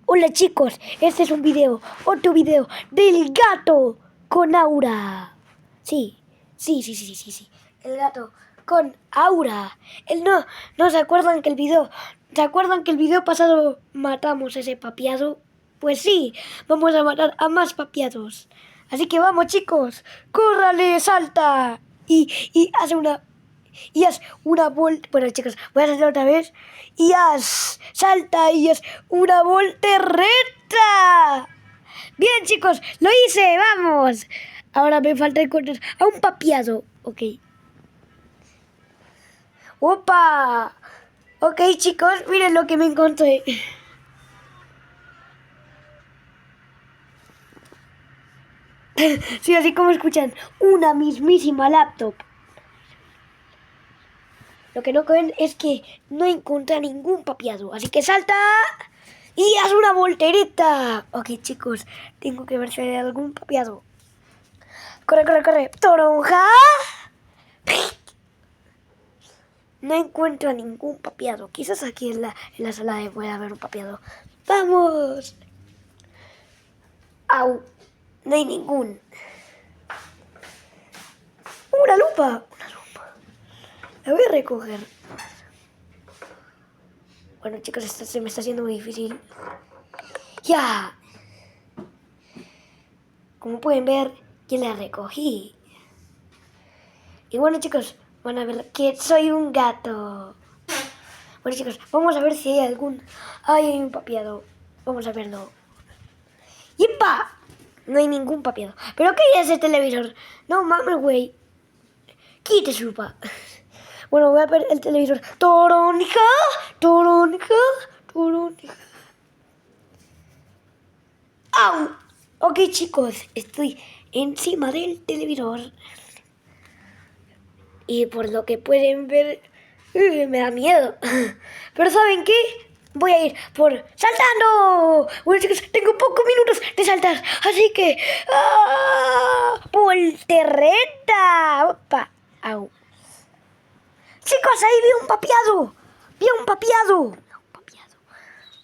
Hola chicos, este es otro video del gato con Aura. Sí. El gato con Aura. ¿No se acuerdan que el video pasado matamos ese papiado? Pues sí, vamos a matar a más papiados. Así que vamos chicos, córrale, salta y haz una vuelta. Bueno chicos, voy a hacerlo otra vez. Salta y haz una voltereta. Bien chicos, lo hice, vamos. Ahora me falta encontrar a un papiado. Ok. ¡Opa! Ok chicos, miren lo que me encontré. Sí, así como escuchan, una mismísima laptop. Lo que no creen es que no encontré ningún papiado. Así que salta y haz una voltereta. Ok, chicos, tengo que ver si hay algún papiado. Corre. ¡Toronja! No encuentro a ningún papiado. Quizás aquí en la sala pueda haber un papiado. ¡Vamos! ¡Au! No hay ningún. ¡Una lupa! La voy a recoger. Bueno, chicos, esto se me está haciendo muy difícil. ¡Ya! Como pueden ver, ya la recogí. Y bueno, chicos, van a ver que soy un gato. Bueno, chicos, vamos a ver si hay algún... Ay, hay un papiado. Vamos a verlo. ¡Yipa! No hay ningún papiado. ¿Pero qué es ese televisor? No mames, güey. Quite supa. Bueno, voy a ver el televisor. ¡Toronja! ¡Au! Ok, chicos, estoy encima del televisor. Y por lo que pueden ver, me da miedo. Pero ¿saben qué? Voy a ir por saltando. Bueno chicos, tengo pocos minutos de saltar. Así que... ¡voltereta! ¡Opa! ¡Au! Chicos, ahí vi un papiado.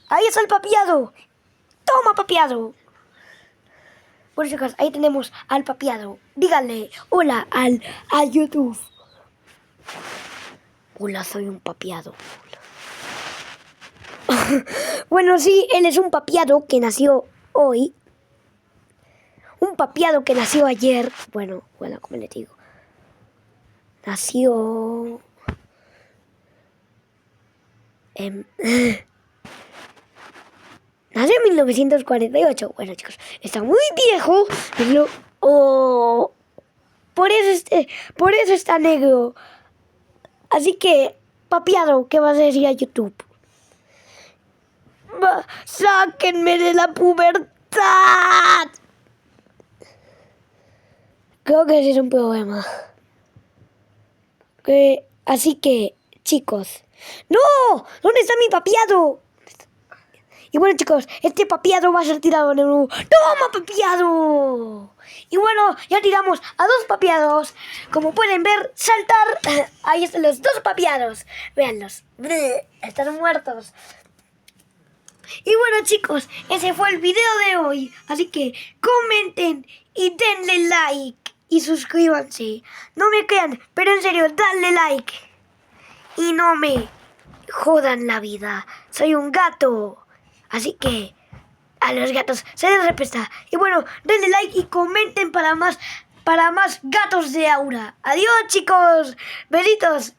Ahí está el papiado. ¡Toma, papiado! Bueno chicos, ahí tenemos al papiado. Díganle hola a YouTube. Hola, soy un papiado. Bueno, sí, él es un papiado que nació hoy. Un papiado que nació ayer. Bueno, como les digo. Nació... Nació en 1948. Bueno, chicos, está muy viejo. Pero... por eso está negro. Así que, papiado, ¿qué vas a decir a YouTube? ¡Sáquenme de la pubertad! Creo que ese es un problema. Así que, chicos... ¡No! ¿Dónde está mi papiado? Y bueno, chicos, este papiado va a ser tirado en el... ¡Toma, papiado! Y bueno, ya tiramos a dos papiados. Como pueden ver, saltar. Ahí están los dos papiados. Véanlos. Están muertos. Y bueno, chicos, ese fue el video de hoy. Así que comenten y denle like. Y suscríbanse. No me crean, pero en serio, denle like. Y no me jodan la vida. Soy un gato. Así que a los gatos se les respeta. Y bueno, denle like y comenten para más gatos de Aura. Adiós, chicos. Besitos.